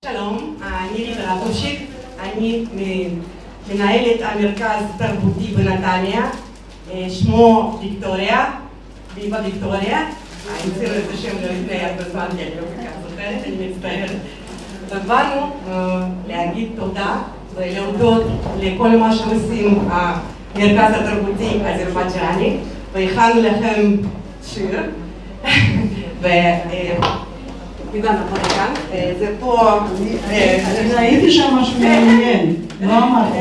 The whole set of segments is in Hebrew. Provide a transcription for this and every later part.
שלום, אני ריבה רטושיק, אני מנהלת המרכז תרבותי בנתניה, שמו ויקטוריה, ביבה ויקטוריה, המציאו את השם לא לפני הרבה זמן, כי אני לא כל כך זוכרת, אני מצטערת. ובאנו להגיד תודה ולהודות לכל מה שעושים המרכז התרבותי האזרבייג'ני, והכנו לכם שיר. איבן, נכון כאן, זה פה... אני ראיתי שם משהו מעניין, לא אמרתי.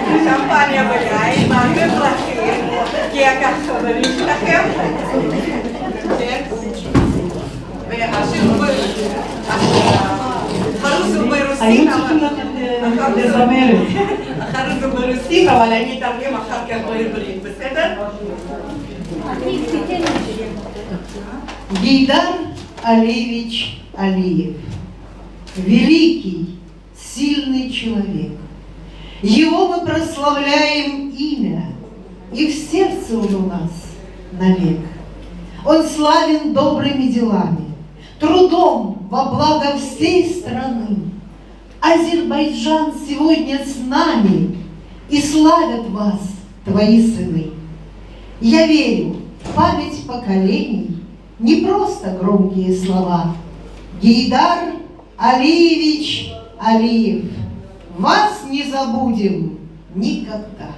שמפניה ביין, מערבים פרחים, כי הקח חברים שלכם. והשיר הוא ברוסית, היו צריכים לתת לזמרת. אחר זה ברוסית, אבל אני אתרגם אחר כך בעברית, בסדר? Гейдар Алиевич Алиев, великий, сильный человек. Его мы прославляем имя, и в сердце он у нас навек. Он славен добрыми делами, трудом во благо всей страны. Азербайджан сегодня с нами, и славят вас твои сыны. Я верю, в память поколений не просто громкие слова. Гейдар Алиевич Алиев, вас не забудем никогда.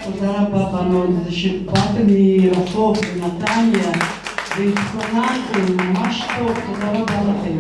תודה רבה בנות, זה שבאתם מרחוק, מנתניה, והתכוננתם ממש טוב, תודה רבה לכם.